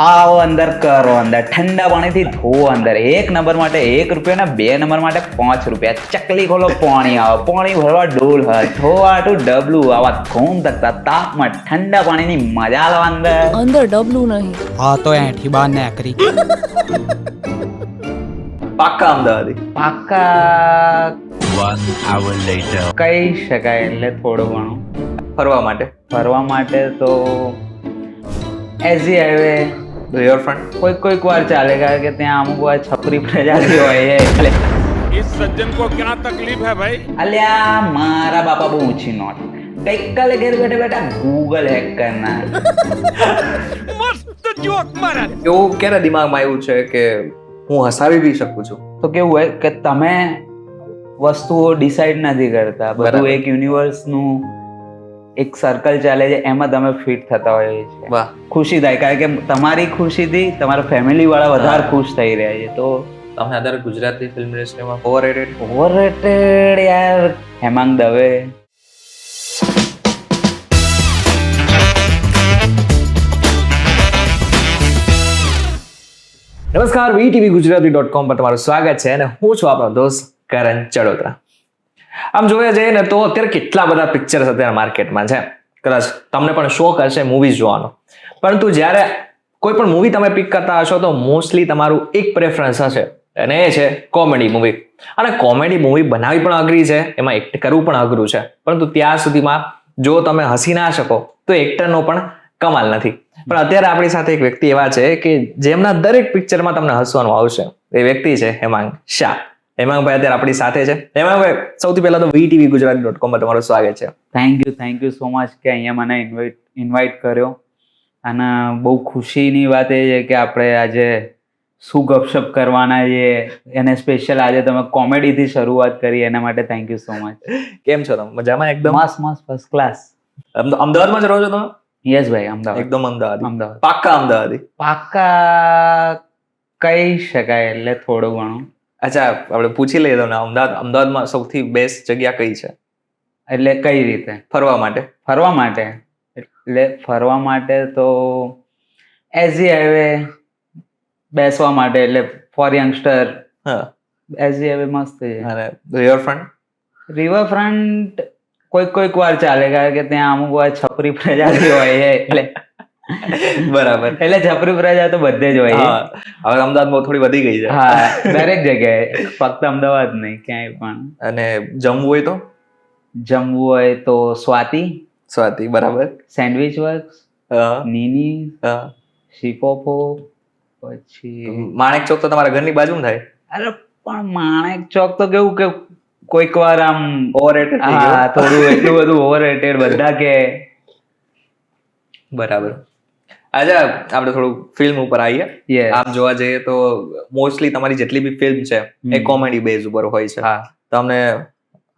આવો અંદર કરો અંદર, ઠંડા પાણીથી ધોવો અંદર. 1 નંબર માટે 1 રૂપિયા ને 2 નંબર માટે 5 રૂપિયા. ચકલી ખોલો પાણી આવે, પાણી ભરવા ડોલ હોય, ધોવાટું ડબલું આવા ઘૂમ તકતા તાપમાં ઠંડા પાણીની મજા લો અંદર. અંદર ડબલું નહીં. હા તો એઠી બાર ને કરી પાક્કા અમદાવાદી. પાક્કા 1 hour later. કહી શકાય એટલે થોડું ઘણું. ફરવા માટે ફરવા માટે તો એઝી હાઈવે રિવરફ્રન્ટ. કોઈક વાર ચાલે, કારણ કે ત્યાં અમુક વાર છપરી પ્રજાતિ હોય છે એટલે. इस सज्जन को क्या तकलीफ है भाई? અલ્યા મારા બાપા બહુ ઊંચી નોટ. ગઈકાલે ઘેર બેઠા બેઠા ગૂગલ હેક કરનાર. मस्त जोक मारा. એવું ક્યારે દિમાગમાં આવ્યું છે કે હું હસાવી બી શકું છું? તો કેવું હોય કે તમે વસ્તુઓ ડિસાઈડ નથી કરતા, બધું બરાબર. એક યુનિવર્સનું એક સર્કલ ચાલે છે, એમાં તમે ફિટ થતા હોય છે. વાહ. ખુશી થાય, કારણ કે તમારી ખુશીથી તમારા ફેમિલી વાળા વધારે ખુશ થઈ રહ્યા છે. તો તમને અત્યારે ગુજરાતી ફિલ્મ ઇન્ડસ્ટ્રીમાં ઓવરરેટેડ ઓવરરેટેડ યાર હેમાંગ દવે. નમસ્કાર, VTV ગુજરાતી.com પર તમારું સ્વાગત છે અને હું છું આપણો દોસ્ત કરણ ચડોતરા. આમ જોયા જઈએ ને તો અત્યારે કેટલા બધા પિક્ચર્સ અત્યારે માર્કેટમાં છે. કદાચ તમને પણ શોખ હશે મૂવીઝ જોવાનો, પરંતુ જ્યારે કોઈ પણ મૂવી તમે પિક કરતા હશો તો મોસ્ટલી તમારું એક પ્રેફરન્સ હશે અને એ છે કોમેડી મૂવી. અને કોમેડી મૂવી બનાવવી પણ અઘરી છે, એમાં એક્ટ કરવું પણ અઘરું છે, પરંતુ ત્યાં સુધીમાં જો તમે હસી ના શકો તો એક્ટરનો પણ કમાલ નથી. પણ અત્યારે આપણી સાથે એક વ્યક્તિ એવા છે કે જેમના દરેક પિક્ચરમાં તમને હસવાનું આવશે. એ વ્યક્તિ છે હેમાંગ શાહ. હેમાંગભાઈ અત્યારે આપણી સાથે છે. હેમાંગભાઈ, સૌથી પહેલા તો VTV ગુજરાતી.com પર તમારું સ્વાગત છે. થેન્ક યુ સો મચ કે અહીંયા મને ઇન્વાઇટ કર્યો. અને બહુ ખુશીની વાત એ છે કે આપણે આજે શું ગપશપ કરવાના છે, એને સ્પેશિયલ આજે તમે કોમેડીથી શરૂઆત કરી, એના માટે થેન્ક યુ સો મચ. કેમ છો તમે? મજામાં? એકદમ મસ્ત ફર્સ્ટ ક્લાસ. અમદાવાદમાં જ રહો છો તમે? યસ ભાઈ, અમદાવાદ. એકદમ અમદાવાદ. અમદાવાદ પાક્કા અમદાવાદી. પાક્કા કહી શકાય એટલે થોડું ઘણું. અચ્છા, આપણે પૂછી લઈએ તમને અમદાવાદમાં સૌથી બેસ્ટ જગ્યા કઈ છે એટલે કઈ રીતે ફરવા માટે? ફરવા માટે તો એઝી હાઈવે બેસવા માટે, એટલે ફોર યંગસ્ટર હા. એઝી હાઈવે મસ્ત છે. અને રિવરફ્રન્ટ? રિવરફ્રન્ટ કોઈક વાર ચાલે, કારણ કે ત્યાં અમુક વાર છપરી પ્રજાતિ હોય છે એટલે. બરાબર. એટલે છપરી પ્રજા તો બધે જ હોય છે. હા, હવે અમદાવાદમાં થોડી વધી ગઈ છે. હા, દરેક જગ્યાએ, ફક્ત અમદાવાદ નહીં, ક્યાંય પણ. અને જમવું હોય તો? જમવું હોય તો સ્વાતિ, બરાબર. સેન્ડવિચ વર્ક્સ, હા, નીની, હા. શીપોપો, પછી માણેક ચોક તો તમારા ઘરની બાજુમાં થાય? અરે પણ માણેક ચોક તો કેવું કે કોઈક વાર આમ ઓવરરેટેડ. હા, થોડું એટલું બધું ઓવરરેટેડ બધા કે. બરાબર. આજે આપણે થોડું ફિલ્મ ઉપર આવીએ. Yes. આમ જોવા જઈએ તો મોસ્ટલી તમારી જેટલી બી ફિલ્મ છે એ કોમેડી બેઝ ઉપર હોય છે. હા. તમને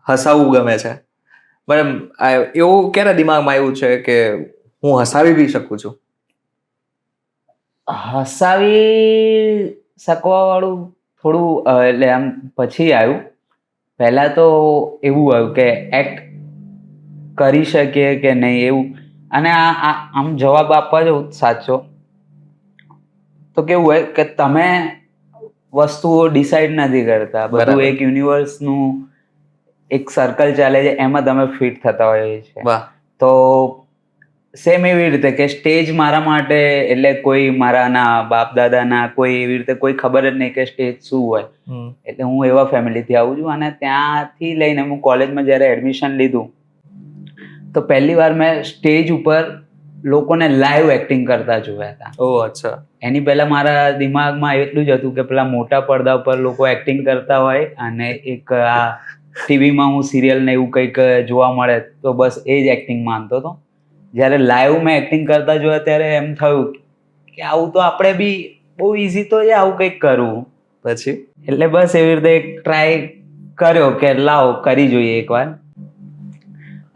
હસાવવું ગમે છે, પણ એવું ક્યારે દિમાગમાં આવ્યું છે કે હું હસાવી બી શકું છું? હસાવી શકવા વાળું થોડું એટલે આમ પછી આવ્યું. પહેલા તો એવું આવ્યું કે એક્ટ કરી શકીએ કે નહીં એવું. અને આમ જવાબ આપવા જાઉં સાચો તો કેવું હોય કે તમે વસ્તુઓ ડિસાઈડ નથી કરતા, બધું બરાબર. એક યુનિવર્સનું એક સર્કલ ચાલે છે, એમાં તમે ફિટ થતા હોય છે. વાહ. તો સેમ એવી રીતે કે સ્ટેજ મારા માટે એટલે કોઈ મારા ના બાપ દાદાના કોઈ એવી રીતે કોઈ ખબર જ નહીં કે સ્ટેજ શું હોય. એટલે હું એવા ફેમિલીથી આવું છું. અને ત્યાંથી લઈને હું કોલેજમાં જ્યારે એડમિશન લીધું તો પહેલી વાર મેં સ્ટેજ ઉપર લોકોને લાઈવ એક્ટિંગ કરતા જોયા હતા. ઓહ, અચ્છા. એની પહેલા મારા દિમાગમાં એટલું જ હતું કે પેલા મોટા પડદા ઉપર લોકો એક્ટિંગ કરતા હોય અને એક આ ટીવીમાં હું સિરિયલ ને એવું કંઈક જોવા મળે તો બસ એ જ એક્ટિંગ માનતો હતો. જ્યારે લાઈવ મેં એક્ટિંગ કરતા જોયા ત્યારે એમ થયું કે આવું તો આપણે બી બહુ ઇઝી તો છે આવું કંઈક કરવું. પછી એટલે બસ એવી રીતે એક ટ્રાય કર્યો કે લાવો કરી જોઈએ એકવાર.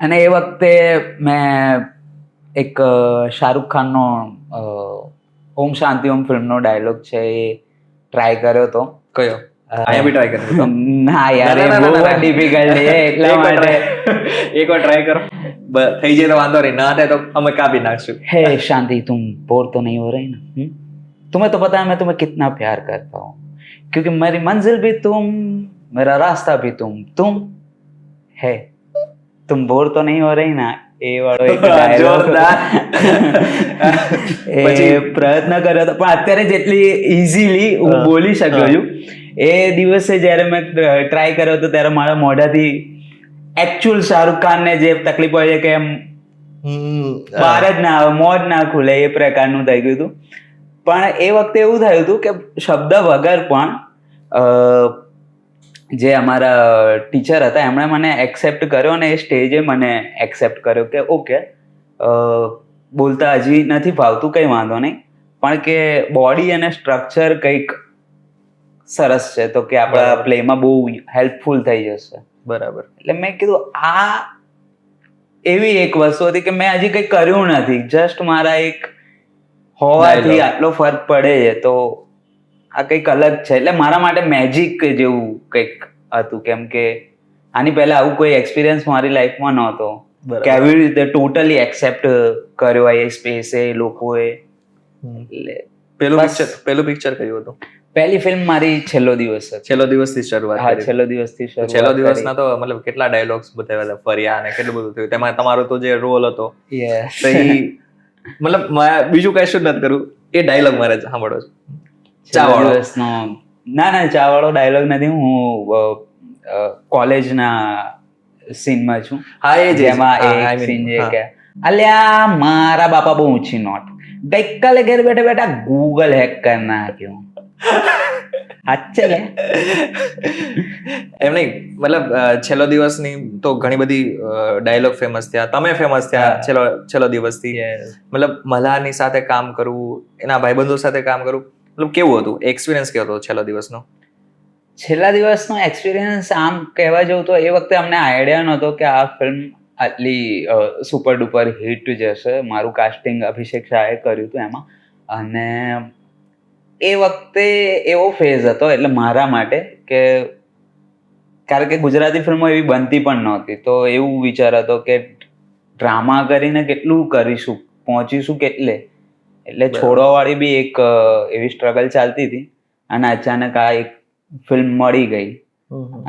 અને એ વખતે મેં એક શાહરૂખ ખાનનો ઓમ શાંતિ ઓમ ફિલ્મનો ડાયલોગ છે એ ટ્રાય કર્યો હતો. કયો? અહીંયા બી ટ્રાય કર્યો? ના યાર, એ બહુ ડિફિકલ્ટ છે એટલા માટે એકવાર ટ્રાય કરો, થઈ જાય તો વાંધો નહીં, ના થાય તો અમે કાપી નાખશું. હે શાંતિ તુમ બોર તો નહીં હો રહી ને? तुम्हें तो पता है मैं तुम्हें कितना प्यार करता हूँ क्योंकि मेरी मंजिल भी तुम मेरा रास्ता भी तुम है तुम बोर तो नहीं हो रही ना એ વાળો એક dialogue એ પ્રયત્ન કર્યો હતો પણ અત્યારે જેટલી ઇઝીલી હું બોલી શક્યો છું એ દિવસે જ્યારે મેં ટ્રાય કર્યો હતો ત્યારે મારા મોઢાથી એકચ્યુઅલ શાહરુખ ખાન ને જે તકલીફ હોય છે કે એમ બહાર જ ના આવે મોઢ ના ખુલે એ પ્રકારનું થઈ ગયું હતું પણ એ વખતે એવું થયું હતું કે શબ્દ વગર પણ જે અમારા ટીચર હતા એમણે મને એક્સેપ્ટ કર્યો અને એ સ્ટેજે મને એક્સેપ્ટ કર્યો કે ઓકે બોલતા હજી નથી ફાવતું કંઈ વાંધો નહીં પણ કે બોડી અને સ્ટ્રક્ચર કંઈક સરસ છે તો કે આપણા પ્લેમાં બહુ હેલ્પફુલ થઈ જશે. બરાબર. એટલે મેં કીધું આ એવી એક વસ્તુ હતી કે મેં હજી કંઈ કર્યું નથી, જસ્ટ મારા એક હોવાથી આટલો ફરક પડે છે તો આ કંઈક અલગ છે. એટલે મારા માટે મેજિક જેવું કંઈક હતું કેમ કે આની પહેલા આવું કોઈ એક્સપિરિયન્સ મારી લાઈફમાં નહોતો કે આવી રીતે ટોટલી એક્સેપ્ટ કર્યો એ સ્પેસે લોકોએ. એટલે પેલું પિક્ચર કયું હતું? પહેલી ફિલ્મ મારી છેલ્લો દિવસ હતી. છેલ્લો દિવસથી શરૂઆત હા, કરી. છેલ્લો દિવસથી શરૂઆત. છેલ્લો દિવસના તો મતલબ કેટલા ડાયલોગ્સ બતાવ્યા હતા, ફર્યા અને કેટલું બધું થયું. તેમાં તમારો તો જે રોલ હતો તો એ મતલબ બીજું કઈ શું નથી કરું, એ ડાયલોગ મારે સાંભળો છે. છેલ્લો દિવસનો ના ચા વાળો ડાયલોગ નથી, હું કોલેજના સીનમાં છું. હા, એ જેમાં એક સીન છે કે અલ્યા મારા બાપા બહુ ઊંચી નોટ, ગઈકાલે ઘેર બેઠા બેઠા ગૂગલ હેક કરી નાખ્યું. સાચે લે એમ નહીં, મતલબ છેલ્લો દિવસની તો ઘણી બધી ડાયલોગ ફેમસ થયા, તમે ફેમસ થયા છેલ્લો દિવસથી. મતલબ મલ્હારની સાથે કામ કરવું, એના ભાઈબંધો સાથે કામ કરવું, મતલબ કેવું હતું, એક્સપિરિયન્સ કેવો હતો છેલ્લા દિવસનો? છેલ્લા દિવસનો એક્સપિરિયન્સ આમ કહેવા જવું તો એ વખતે અમને આઈડિયા નહોતો કે આ ફિલ્મ આટલી સુપર ડુપર હિટ જશે. મારું કાસ્ટિંગ અભિષેક શાહે કર્યું હતું એમાં, અને એ વખતે એવો ફેઝ હતો એટલે મારા માટે કે કારણ કે ગુજરાતી ફિલ્મો એવી બનતી પણ નહોતી, તો એવું વિચાર હતો કે ડ્રામા કરીને કેટલું કરીશું, પહોંચીશું કેટલે. એટલે છોડવાવાળી બી એક એવી સ્ટ્રગલ ચાલતી હતી અને અચાનક આ એક ફિલ્મ મળી ગઈ.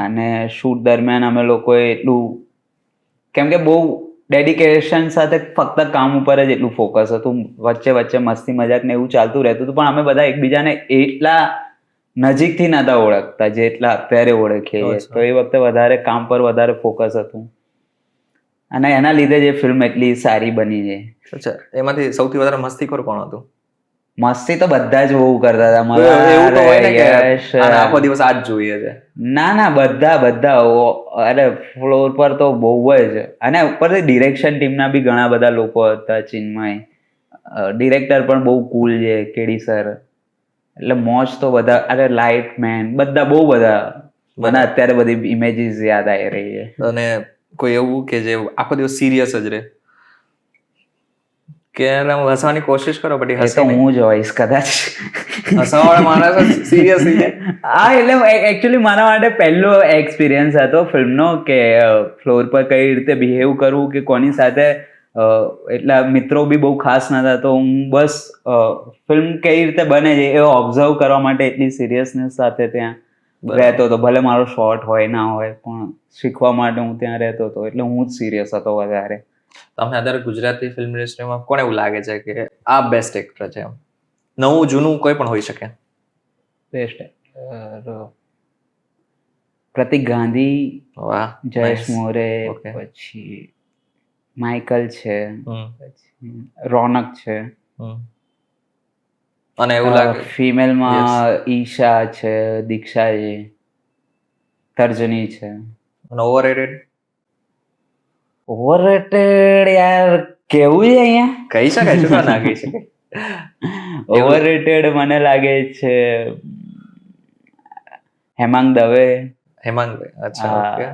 અને શૂટ દરમિયાન અમે લોકોએ એટલું, કેમ કે બહુ ડેડિકેશન સાથે ફક્ત કામ ઉપર જ એટલું ફોકસ હતું, વચ્ચે વચ્ચે મસ્તી મજાક ને એવું ચાલતું રહેતું હતું, પણ અમે બધા એકબીજાને એટલા નજીકથી નહોતા ઓળખતા જેટલા અત્યારે ઓળખીએ. તો એ વખતે વધારે કામ પર વધારે ફોકસ હતું અને એના લીધે જ એ ફિલ્મ એટલી સારી બની છે. અચ્છા, એમાંથી સૌથી વધારે મસ્તીખોર કોણ હતું? મસ્તી તો બધા જ બહુ કરતા હતા. એવું તો હોય ને કે આખો દિવસ આ જ જોઈએ છે? ના બધા અરે ફ્લોર પર તો બહુ જ, અને ઉપરથી ડિરેક્શન ટીમના બી ઘણા બધા લોકો હતા. ચિન્મય ડિરેક્ટર પણ બહુ કુલ છે, કેડી સર. એટલે મોજ તો બધા, અરે લાઇટ મેન બધા બહુ બધા, મને અત્યારે બધી ઇમેજીસ યાદ આવી રહી છે. અને કોઈ એવું કે જે આખો દિવસ સિરિયસ જ રહે, કે હસવાની કોશિશ કરો બટ એ તો હું જ હોઈશ કદાચ. હસવાવાળા માણસ સિરિયસ થઈ જાય. હા, એટલે એકચ્યુઅલી મારા માટે પહેલો એક્સપિરિયન્સ હતો ફિલ્મનો કે ફ્લોર પર કઈ રીતે બિહેવ કરવું, કે કોની સાથે. એટલા મિત્રો બી બહુ ખાસ નતા, તો હું બસ ફિલ્મ કઈ રીતે બને છે એ ઓબ્ઝર્વ કરવા માટે એટલી સિરિયસનેસ સાથે ત્યાં રહેતો હતો. ભલે મારો શોર્ટ હોય ના હોય, પણ શીખવા માટે હું ત્યાં રહેતો હતો, એટલે હું જ સિરિયસ હતો વધારે. તમને અત્યારે ગુજરાતી ફિલ્મ ઇન્ડસ્ટ્રીમાં કોને એવું લાગે છે કે આ બેસ્ટ એક્ટર છે? નવું જૂનું કોઈ પણ હોઈ શકે. બેસ્ટ પ્રતિક ગાંધી, વાહ, જયેશ મોરે, પછી માઇકલ છે, પછી રોનક છે, અને એવું લાગે ફિમેલમાં ઈશા છે, દીક્ષા છે, તર્જની છે. અને ઓવરરેટેડ? ઓવરરેટેડ યાર કેવું છે અહીંયા? કહી શકાય છે, ના કહી શકાય? ઓવરરેટેડ મને લાગે છે હેમાંગ દવે. હેમાંગભાઈ? અચ્છા, ઓકે.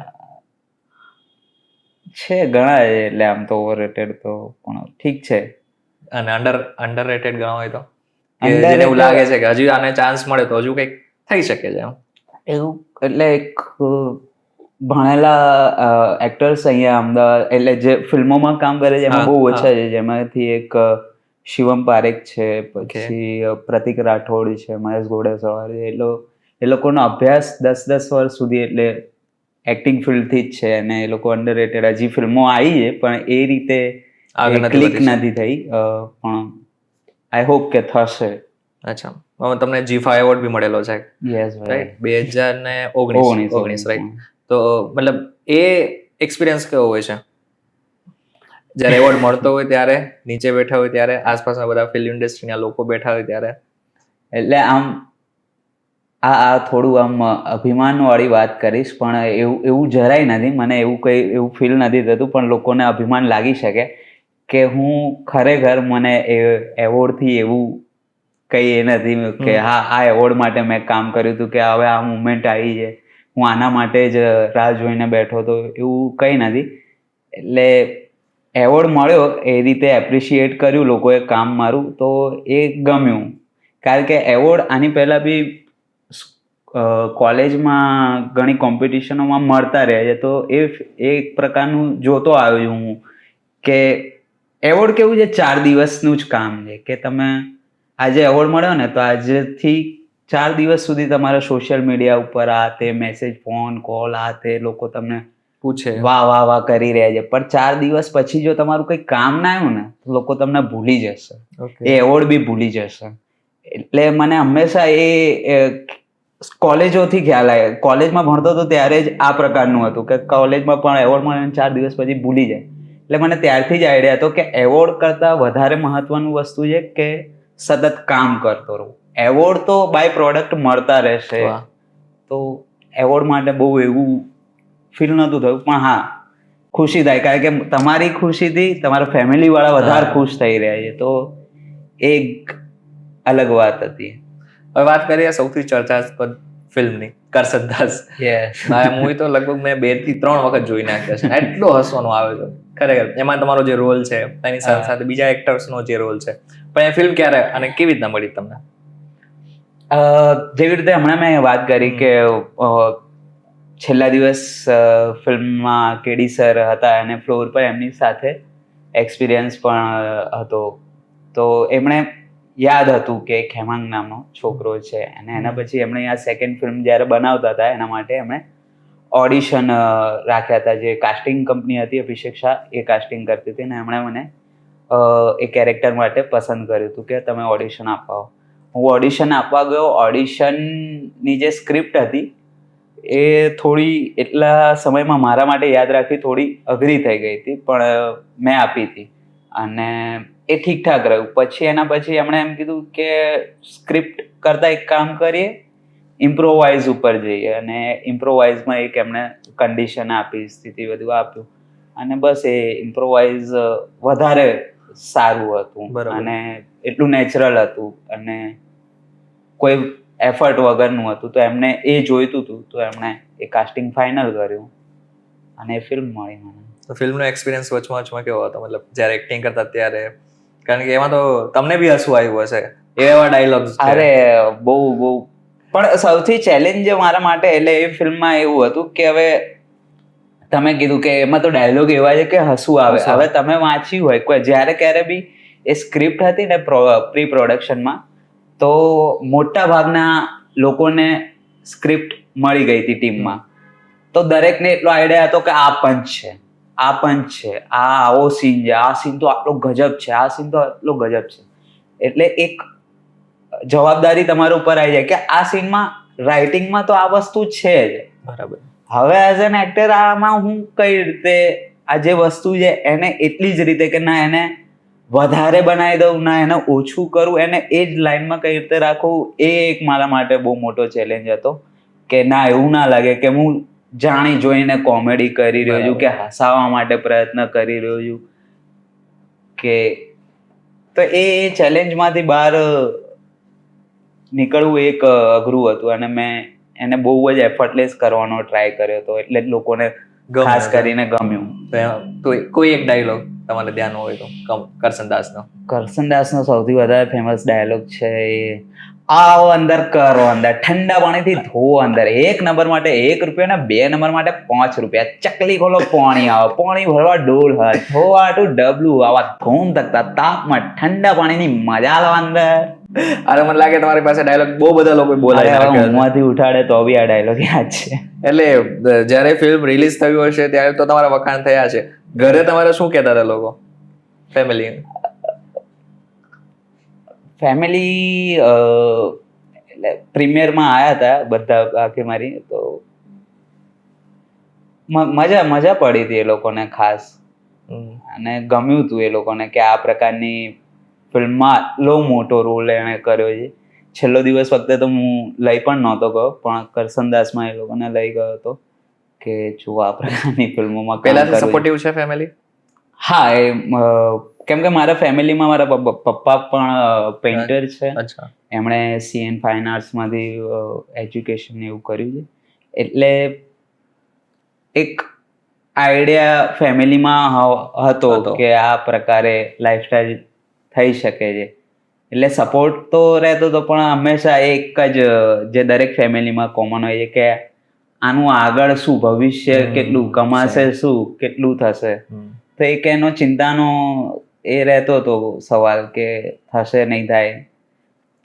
છે ઘણા, એટલે આમ તો ઓવરરેટેડ તો પણ ઠીક છે. અને અંડરરેટેડ ગણો હોય તો જેને એવું લાગે છે કે હજી આને ચાન્સ મળે તો હજુ કંઈક થઈ શકે છે એવું? એટલે એક ભણેલા એક્ટર્સ અહીંયા અમદાવાદ, એટલે જે ફિલ્મોમાં કામ કરે છે એમાં બહુ ઓછા છે, જેમાંથી એક શિવમ પારેખ છે, પછી પ્રતિક રાઠોડ છે, મહેશ ઘોડેસવાર એ લોકોનો અભ્યાસ 10 વર્ષ સુધી એટલે એક્ટિંગ ફિલ્ડથી જ છે અને એ લોકો અંડરરેટેડ. હજી ફિલ્મો આવી છે પણ એ રીતે ક્લિક નથી થઈ, પણ આઈ હોપ કે થશે. અચ્છા, હવે તમને G5 એવોર્ડ બી મળેલો છે, યસ ભાઈ, 2019 રાઈટ? તો મતલબ એ એક્સપિરિયન્સ કેવો હોય છે જ્યારે એવોર્ડ મળતો હોય ત્યારે, નીચે બેઠા હોય ત્યારે, આસપાસના બધા ફિલ્મ ઇન્ડસ્ટ્રીના લોકો બેઠા હોય ત્યારે? એટલે આમ આ થોડું આમ અભિમાન વાળી વાત કરીશ, પણ એવું જરાય નથી. મને એવું ફીલ નથી થતું, પણ લોકોને અભિમાન લાગી શકે કે હું ખરેખર મને એવોર્ડથી એવું કંઈ એ નથી કે હા આ એવોર્ડ માટે મેં કામ કર્યું હતું, કે હવે આ મુમેન્ટ આવી છે, હું આના માટે જ રાહ જોઈને બેઠો હતો, એવું કંઈ નથી. એટલે એવોર્ડ મળ્યો એ રીતે એપ્રિશિએટ કર્યું લોકોએ કામ મારું, તો એ ગમ્યું. કારણ કે એવોર્ડ આની પહેલાં બી કોલેજમાં ઘણી કોમ્પિટિશનોમાં મળતા રહે છે, તો એ એક પ્રકારનું જોતો આવ્યો હું કે એવોર્ડ કેવું છે, 4 દિવસનું જ કામ છે. કે તમે આજે એવોર્ડ મળ્યો ને, તો આજથી 4 દિવસ સુધી તમારા સોશિયલ મીડિયા ઉપર આ તે મેસેજ, ફોન કોલ, આ તે લોકો તમને પૂછે, વાહ કરી રહ્યા છે. પણ 4 દિવસ પછી જો તમારું કંઈ કામ ના આવ્યું ને, તો લોકો તમને ભૂલી જશે, એ એવોર્ડ બી ભૂલી જશે. એટલે મને હંમેશા એ કોલેજોથી ખ્યાલ આવે. કોલેજમાં ભણતો હતો ત્યારે જ આ પ્રકારનું હતું કે કોલેજમાં પણ એવોર્ડ મળે 4 દિવસ પછી ભૂલી જાય. એટલે મને ત્યારથી જ આઈડિયા હતો કે એવોર્ડ કરતાં વધારે મહત્વનું વસ્તુ છે કે સતત કામ કરતો રહું. એવોર્ડ તો બાય પ્રોડક્ટ મળતા રહેશે, તો એવોર્ડ માટે બહુ એવું ફીલ નહોતું થયું. પણ હા, ખુશી થાય, કારણ કે તમારી ખુશીથી તમારા ફેમિલી વાળા વધારે ખુશ થઈ રહ્યા છે, તો એક અલગ વાત હતી. હવે વાત કરીએ સૌથી ચર્ચાસ્પદ ફિલ્મની, કરસન દાસ. આ મૂવી તો લગભગ મેં 2 થી 3 વખત જોઈ નાખ્યો છે. એટલો હસવાનો આવે છે ખરેખર. એમાં તમારો જે રોલ છે, એની સાથે સાથે બીજા એક્ટર્સનો જે રોલ છે, પણ એ ફિલ્મ ક્યારે અને કેવી રીતના મળી તમને? જેવી રીતે હમણાં મેં વાત કરી કે છેલ્લા દિવસ ફિલ્મમાં કેડી સર હતા અને ફ્લોર પર એમની સાથે એક્સપિરિયન્સ પણ હતો, તો એમણે યાદ હતું કે ખેમાંગ નામનો છોકરો છે, અને એના પછી એમણે આ સેકન્ડ ફિલ્મ જ્યારે બનાવતા હતા એના માટે એમણે ઓડિશન રાખ્યા હતા. જે કાસ્ટિંગ કંપની હતી અભિષેક શાહ, એ કાસ્ટિંગ કરતી હતી, અને એમણે મને એ કેરેક્ટર માટે પસંદ કર્યું હતું કે તમે ઓડિશન આપવા. હું ઓડિશન આપવા ગયો. ઓડિશનની જે સ્ક્રિપ્ટ હતી એ થોડી એટલા સમયમાં મારા માટે યાદ રાખવી થોડી અઘરી થઈ ગઈ હતી, પણ મેં આપી હતી અને એ ઠીકઠાક રહ્યું. પછી એના પછી એમણે એમ કીધું કે સ્ક્રિપ્ટ કરતાં એક કામ કરીએ, ઇમ્પ્રોવાઇઝ ઉપર જઈએ, અને ઇમ્પ્રોવાઇઝમાં એક એમણે કન્ડિશન આપી, સ્થિતિ બધું આપ્યું, અને બસ એ ઇમ્પ્રોવાઇઝ વધારે સારું હતું અને એટલું નેચરલ હતું અને કોઈ એફર્ટ વગરનું હતું. તો એમને એ જોઈતું હતું, તો એમણે એ કાસ્ટિંગ ફાઇનલ કર્યું અને એ ફિલ્મ મળી મને. તો ફિલ્મનો એક્સપિરિયન્સ વચમાં કેવો હતો, મતલબ જ્યારે એક્ટિંગ કરતા ત્યારે? કારણ કે એમાં તો તમને બી હસવું આવ્યું હશે, એવા ડાયલોગ્સ. અરે બહુ. પણ સૌથી ચેલેન્જ મારા માટે એટલે એ ફિલ્મમાં એવું હતું કે હવે તમે કીધું કે એમાં તો ડાયલોગ એવા છે કે હસવું આવે. હવે તમે વાંચ્યું હોય કોઈ જ્યારે ક્યારે બી એ સ્ક્રિપ્ટ હતી ને પ્રી પ્રોડક્શનમાં, તો મોટા ભાગના લોકોને સ્ક્રિપ્ટ મળી ગઈ હતી ટીમમાં, તો દરેકને એટલો આઈડિયા હતો કે આ પંચ છે, આ પંચ છે, આ આવો સીન છે, આ સીન તો આટલો ગજબ છે, આ સીન તો આટલો ગજબ છે. એટલે એક જવાબદારી તમારા ઉપર આવી જાય કે આ સીનમાં રાઇટિંગમાં તો આ વસ્તુ છે જ, બરાબર. હવે એઝ એન એક્ટર આમાં હું કઈ રીતે આ જે વસ્તુ છે એને એટલી જ રીતે કે ના એને વધારે બનાવી દઉં, ના એને ઓછું કરું, એને એ જ લાઈનમાં કઈ રીતે રાખવું, એ એક મારા માટે બહુ મોટો ચેલેન્જ હતો. કે ના એવું ના લાગે કે હું જાણી જોઈને કોમેડી કરી રહ્યો છું, કે હસાવવા માટે પ્રયત્ન કરી રહ્યો છું, કે તો એ ચેલેન્જમાંથી બહાર નીકળવું એક અઘરું હતું, અને મેં એને બહુ જ એફર્ટલેસ કરવાનો ટ્રાય કર્યો હતો, એટલે જ લોકોને ખાસ કરીને ગમ્યું. તો કોઈ એક ડાયલોગ તમારે ધ્યાન હોય તો કરશન દાસનો? કરસનદાસનો સૌથી વધારે ફેમસ ડાયલોગ છે એ, આવો અંદર કરો અંદર, ઠંડા પાણીથી ધોવો અંદર, 1 નંબર માટે 1 રૂપિયા ને 2 નંબર માટે 5 રૂપિયા, ચકલી ખોલો પાણી આવે, પાણી ભરવા ડોલ હાથ, ધોવાટું ડબલું આવા ધૂમ તકતા તાપમાં ઠંડા પાણીની મજા લો અંદર. અરે મને લાગે તમારી પાસે ડાયલોગ બહુ બધા લોકો બોલાવી અરે હવે નાખ્યો છે. ઊંઘમાંથી ઉઠાડે તો બી આ ડાયલોગ યાદ છે. એટલે જ્યારે ફિલ્મ રિલીઝ થયું હશે ત્યારે તો તમારા વખાણ થયા છે. ઘરે તમારે શું કહેતા હતા લોકો, ફેમિલી? ફેમિલી એટલે પ્રીમિયરમાં આવ્યા હતા બધા આખી મારી, તો મજા પડી હતી એ લોકોને ખાસ, અને ગમ્યું હતું એ લોકોને કે આ પ્રકારની ફિલ્મમાં આટલો મોટો રોલ એણે કર્યો છે. છેલ્લો દિવસ વખતે તો હું લઈ પણ નહોતો ગયો, પણ કરસનદાસમાં એ લોકોને લઈ ગયો હતો કે જો આ પ્રકારની ફિલ્મોમાં કામ પહેલાથી કરવું. સપોર્ટિવ છે ફેમિલી? હા, એ કેમ કે મારા ફેમિલીમાં મારા પપ્પા પણ પેઇન્ટર છે. અચ્છા. એમણે CN ફાઇન આર્ટ્સમાંથી એજ્યુકેશન એવું કર્યું છે, એટલે એક આઈડિયા ફેમિલીમાં હતો કે આ પ્રકારે લાઈફસ્ટાઈલ થઈ શકે છે. એટલે સપોર્ટ તો રહેતો હતો, પણ હંમેશા એક જ જે દરેક ફેમિલીમાં કોમન હોય છે કે આનું આગળ શું, ભવિષ્ય કેટલું કમાશે, શું કેટલું થશે. તો એક એનો ચિંતાનો એ રહેતો હતો સવાલ કે થશે નહીં થાય.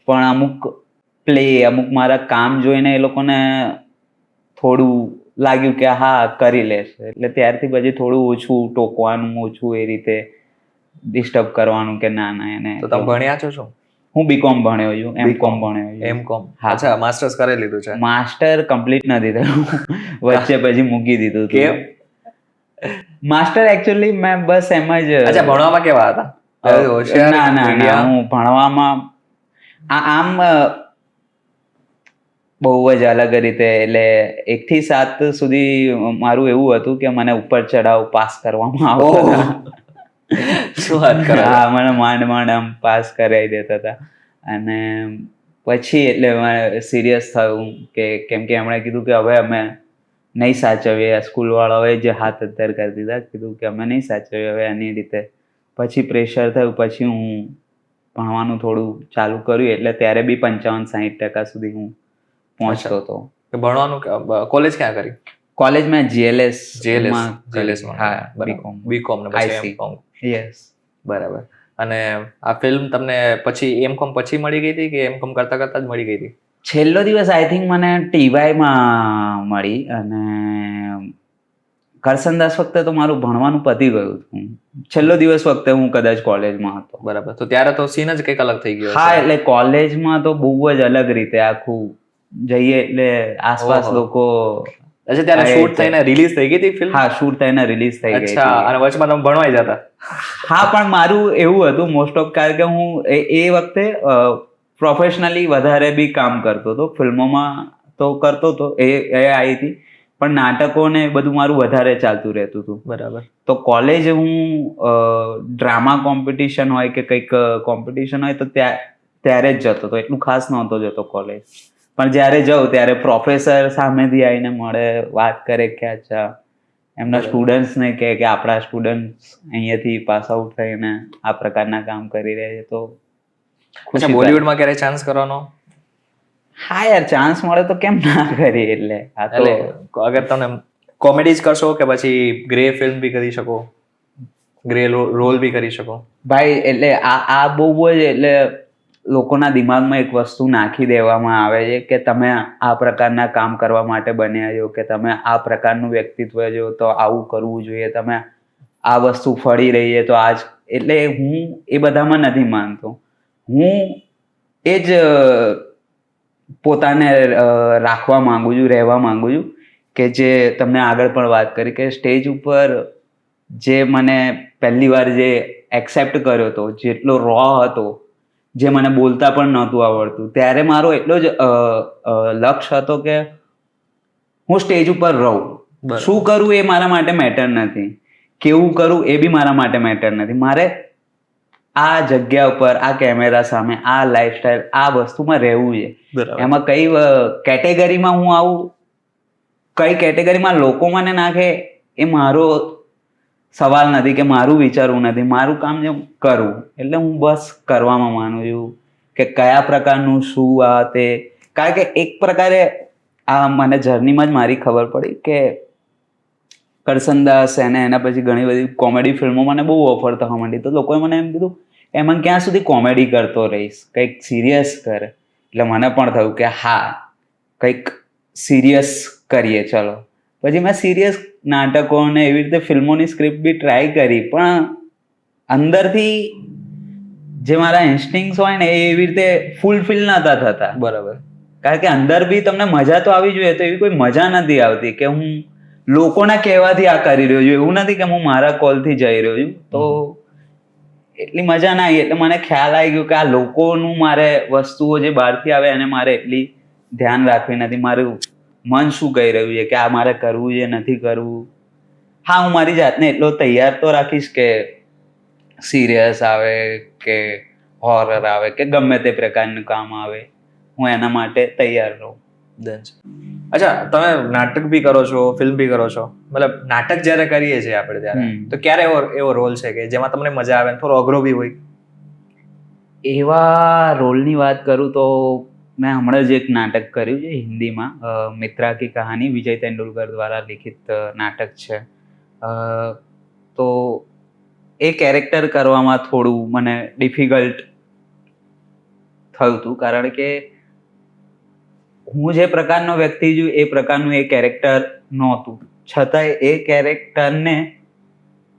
પણ અમુક મારા કામ જોઈને એ લોકોને થોડું લાગ્યું કે હા કરી લેશે, એટલે ત્યારથી પછી થોડું ઓછું ટોકવાનું, ઓછું એ રીતે ડિસ્ટર્બ કરવાનું કે ના એને. તો તમે ભણ્યા છો શું? હું BCom ભણ્યો છું, M.Com ભણ્યો છું. M.Com? અચ્છા, માસ્ટર્સ કરી લીધું છે? માસ્ટર કમ્પ્લીટ નથી થયું, વચ્ચે પછી મૂકી દીધું. કેમ? માસ્ટર એકચ્યુઅલી મેં બસ એમ જ. અચ્છા, ભણવામાં કેવા હતા? ના, હું ભણવામાં આમ બહુ જ અલગ રીતે, એટલે 1 થી 7 સુધી મારું એવું હતું કે મને ઉપર ચડાવ પાસ કરવામાં આવતો. શું વાત કરો? હા, મને માંડ આમ પાસ કરાવી દેતા હતા. અને પછી એટલે સિરિયસ થયું કે કેમ કે એમણે કીધું કે હવે અમે નહીં સાચવીએ, સ્કૂલ વાળાઓએ જે હાથ અત્યારે કરી દીધા, કીધું કે અમે નહીં સાચવીએ હવે એની રીતે. પછી પ્રેશર થયું, પછી હું ભણવાનું થોડું ચાલુ કર્યું, એટલે ત્યારે બી 55-60% સુધી હું પહોંચતો હતો. ભણવાનું કોલેજ ક્યાં કરી? કોલેજ મેં GLS માં. હા, BCom ને પછી M.Com. યસ. બરાબર. અને આ ફિલ્મ તમને પછી M.Com પછી મળી ગઈ હતી કે M.Com કરતા કરતા જ મળી ગઈ હતી? છેલ્લો દિવસ આઈ થિંક મને TYમાં મળી, અને કરસનદાસ વખતે તો મારું ભણવાનું પતી ગયું હતું. છેલ્લો દિવસ વખતે હું કદાચ કોલેજમાં હતો. બરાબર. તો ત્યારે તો સીન જ કંઈક અલગ થઈ ગયો. હા, એટલે કોલેજમાં તો બહુ જ અલગ રીતે આખું જઈએ, એટલે આસપાસ લોકો. અચ્છા, ત્યારે શૂટ થઈને રિલીઝ થઈ ગઈ હતી ફિલ્મ? હા, શૂટ થઈને રિલીઝ થઈ ગઈ. અચ્છા, અને વચમાં તમે ભણવાઈ જતા? હા, પણ મારું એવું હતું મોસ્ટ ઓફ, કારણ કે હું એ વખતે પ્રોફેશનલી વધારે બી કામ કરતો હતો. ફિલ્મોમાં તો કરતો હતો, એ આવી હતી, પણ નાટકો ને બધું મારું વધારે ચાલતું રહેતું હતું. બરાબર. તો કોલેજ હું ડ્રામા કોમ્પિટિશન હોય કે કંઈક કોમ્પિટિશન હોય તો ત્યારે જ જતો હતો, એટલું ખાસ નહોતો જતો કોલેજ. પણ જ્યારે જાઉં ત્યારે પ્રોફેસર સામેથી આવીને મળે, વાત કરે કે અચ્છા એમના સ્ટુડન્ટ્સને કે આપણા સ્ટુડન્ટ્સ અહીંયાથી પાસ આઉટ થઈને આ પ્રકારના કામ કરી રહ્યા છે. તો બોલિવૂડમાં ક્યારે ચાન્સ કરવાનો? હા યાર, ચાન્સ મળે તો કેમ ના કરી. એટલે આ તો અગર તમે કોમેડી જ કરશો કે પછી ગ્રે ફિલ્મ બી કરી શકો, ગ્રે રોલ બી કરી શકો? ભાઈ, એટલે આ બહુ જ, એટલે લોકોના દિમાગમાં એક વસ્તુ નાખી દેવામાં આવે છે કે તમે આ પ્રકારના કામ કરવા માટે બન્યા છો, કે તમે આ પ્રકારનું વ્યક્તિત્વ છો તો આવું કરવું જોઈએ, તમે આ વસ્તુ ફળી રહી છે તો આજ. એટલે હું એ બધામાં નથી માનતો. હું એ જ પોતાને રાખવા માંગુ છું, રહેવા માંગુ છું, કે જે તમને આગળ પણ વાત કરી કે સ્ટેજ ઉપર જે મને પહેલી વાર જે એક્સેપ્ટ કર્યો હતો, જેટલો રો હતો, જે મને બોલતા પણ નહોતું આવડતું, ત્યારે મારો એટલો જ લક્ષ્ય હતો કે હું સ્ટેજ ઉપર રહું. શું કરું એ મારા માટે મેટર નથી, કેવું કરું એ બી મારા માટે મેટર નથી. મારે આ જગ્યા ઉપર, આ કેમેરા સામે, આ લાઈફસ્ટાઈલ, આ વસ્તુમાં રહેવું છે. એમાં કઈ કેટેગરીમાં હું આવું, કઈ કેટેગરીમાં લોકો મને નાખે, એ મારો સવાલ નથી કે મારું વિચારવું નથી, મારું કામ જે કરવું. એટલે હું બસ કરવામાં માનું છું કે કયા પ્રકારનું શું આ તે. કારણ કે એક પ્રકારે આ મને જર્નીમાં જ મારી ખબર પડી કે કરશન દાસ અને એના પછી ઘણી બધી કોમેડી ફિલ્મો મને બહુ ઓફર થવા માંડી. તો લોકોએ મને એમ કીધું એમાં ક્યાં સુધી કોમેડી કરતો રહીશ, કંઈક સિરિયસ કર. એટલે મને પણ થયું કે હા કંઈક સિરિયસ કરીએ ચલો. પછી મેં સિરિયસ નાટકો અને એવી રીતે ફિલ્મોની સ્ક્રિપ્ટ બી ટ્રાય કરી, પણ અંદરથી જે મારા ઇન્સ્ટિંક્ટ્સ હોય ને એ એવી રીતે ફૂલફિલ નતા થતા. બરાબર. કારણ કે અંદર બી તમને મજા તો આવી જોઈએ, તો એવી કોઈ મજા નથી આવતી કે હું લોકોના કહેવાથી આ કરી રહ્યો છું. એવું નથી કે હું મારા કોલથી જઈ રહ્યો છું. તો એટલી મજા ના આવી. એટલે મને ખ્યાલ આવી ગયો કે આ લોકોનું મારે વસ્તુઓ જે બહારથી આવે એને મારે એટલી ધ્યાન રાખવી નથી. મારું મન શું કહી રહ્યું છે કે આ મારે કરવું છે નથી કરવું. હા, હું મારી જાતને એટલો તૈયાર તો રાખીશ કે સિરિયસ આવે કે હોરર આવે કે ગમે તે પ્રકારનું કામ આવે, હું એના માટે તૈયાર રહું. અચ્છા, તમે નાટક બી કરો છો, ફિલ્મ બી કરો છો. મતલબ નાટક જ્યારે કરીએ છીએ આપણે ત્યારે તો ક્યારે એવો રોલ છે કે જેમાં તમને મજા આવે, થોડો અઘરો બી હોય? એવા રોલની વાત કરું તો મેં હમણાં જ એક નાટક કર્યું છે હિન્દીમાં, મિત્રા કી કહાની, વિજય તેંડુલકર દ્વારા લિખિત નાટક છે. તો એ કેરેક્ટર કરવામાં થોડું મને ડિફિકલ્ટ થયું હતું, કારણ કે હું જે પ્રકારનો વ્યક્તિ છું એ પ્રકારનું એ કેરેક્ટર નહોતું. છતાંય એ કેરેક્ટરને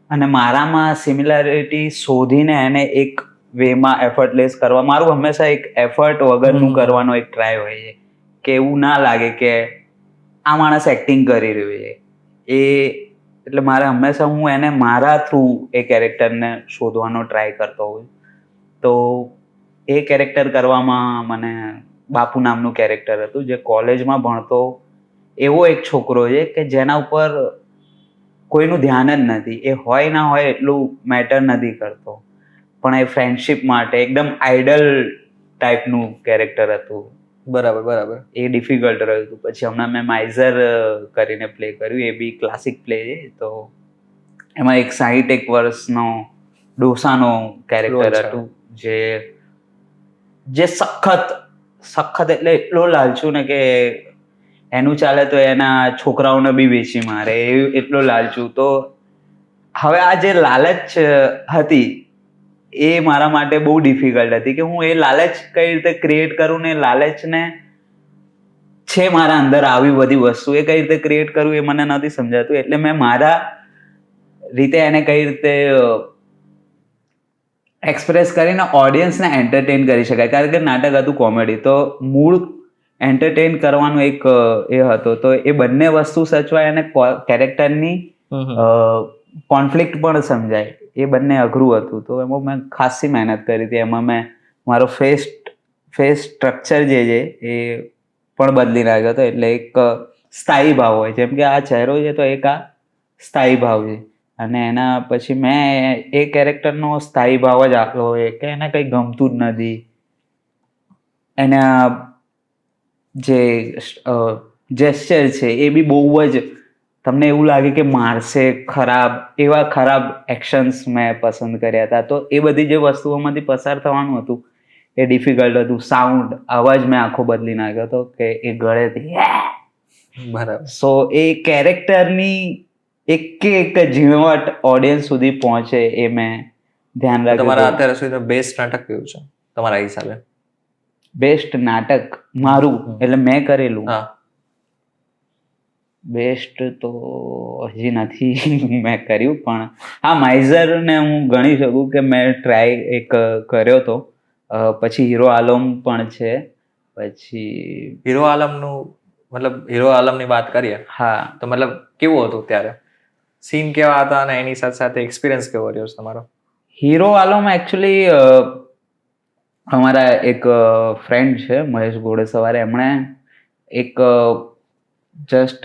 અને મારામાં સિમિલારિટી શોધીને એને એક વેમાં એફર્ટલેસ કરવા, મારું હંમેશા એક એફર્ટ વગરનું કરવાનો એક ટ્રાય હોય છે કે એવું ના લાગે કે આ માણસ એક્ટિંગ કરી રહ્યો છે. એટલે મારે હંમેશા હું એને મારા થ્રુ એ કેરેક્ટરને શોધવાનો ટ્રાય કરતો હોઉં. તો એ કેરેક્ટર કરવામાં મને બાપુ નામનું કેરેક્ટર હતું, જે કોલેજમાં ભણતો એવો એક છોકરો છે કે જેના ઉપર કોઈનું ધ્યાન જ નથી. એ હોય ના હોય એટલું મેટર નથી કરતો, પણ એ ફ્રેન્ડશિપ માટે એકદમ આઈડલ ટાઈપનું કેરેક્ટર હતું. બરાબર બરાબર. એ ડિફિકલ્ટ રહ્યું હતું. પછી હમણાં મેં માઇઝર કરીને પ્લે કર્યું, એ બી ક્લાસિક પ્લે છે. તો એમાં એક 61 વર્ષનો ડોસાનો કેરેક્ટર હતું, જે સખત એટલે એટલો લાલચું ને કે એનું ચાલે તો એના છોકરાઓને બી વેચી મારે, એટલો લાલચું. તો હવે આ જે લાલચ હતી એ મારા માટે બહુ ડિફિકલ્ટ હતી કે હું એ લાલચ કઈ રીતે ક્રિએટ કરું ને લાલચને છે મારા અંદર આવી બધી વસ્તુ એ કઈ રીતે ક્રિએટ કરવું એ મને નથી સમજાતું. એટલે મેં મારા રીતે એને કઈ રીતે એક્સપ્રેસ કરીને ઓડિયન્સને એન્ટરટેન કરી શકાય. કારણ કે નાટક હતું કોમેડી, તો મૂળ એન્ટરટેન કરવાનું એક એ હતો. તો એ બંને વસ્તુ સચવાય અને કેરેક્ટરની કોન્ફ્લિક્ટ પણ સમજાય, એ બંને અઘરું હતું. તો એમાં મેં ખાસી મહેનત કરી હતી. એમાં મેં મારો ફેસ સ્ટ્રક્ચર જે છે એ પણ બદલી નાખ્યો હતો. એટલે એક સ્થાયી ભાવ હોય, જેમ કે આ ચહેરો છે તો એક આ સ્થાયી ભાવ છે, અને એના પછી મેં એ કેરેક્ટરનો સ્થાયી ભાવ જ આપ્યો હોય કે એને કંઈ ગમતું જ નથી. એના જે જેસ્ચર છે એ બી બહુ જ તમને એવું લાગે કે મારશે, એવા ખરાબ એક્શન્સ મેં પસંદ કર્યા હતા. તો એ બધી જે વસ્તુઓમાંથી પસાર થવાનું હતું એ ડિફિકલ્ટ હતું. સાઉન્ડ, અવાજ મેં આખો બદલી નાખ્યો હતો કે એ ગળેથી. બરાબર. સો એ કેરેક્ટરની એક ઝીણવટ ઓડિયન્સ સુધી પહોંચે એ મેં ધ્યાન રાખ્યું. તમારા અત્યાર સુધી બેસ્ટ નાટક કયું છે તમારા હિસાબે? બેસ્ટ નાટક મારું એટલે મેં કરેલું બેસ્ટ તો હજી નથી મેં કર્યું, પણ હા માઇઝરને હું ગણી શકું કે મેં ટ્રાય એક કર્યો હતો. પછી હીરો આલમ પણ છે. પછી હીરો આલમનું મતલબ હીરો આલમની વાત કરીએ, હા, તો મતલબ કેવું હતું ત્યારે? સીન કેવા હતા અને એની સાથે સાથે એક્સપિરિયન્સ કેવો રહ્યો તમારો? હીરો આલમ એકચ્યુઅલી અમારા એક ફ્રેન્ડ છે મહેશ ઘોડેસવારે, એમણે એક જસ્ટ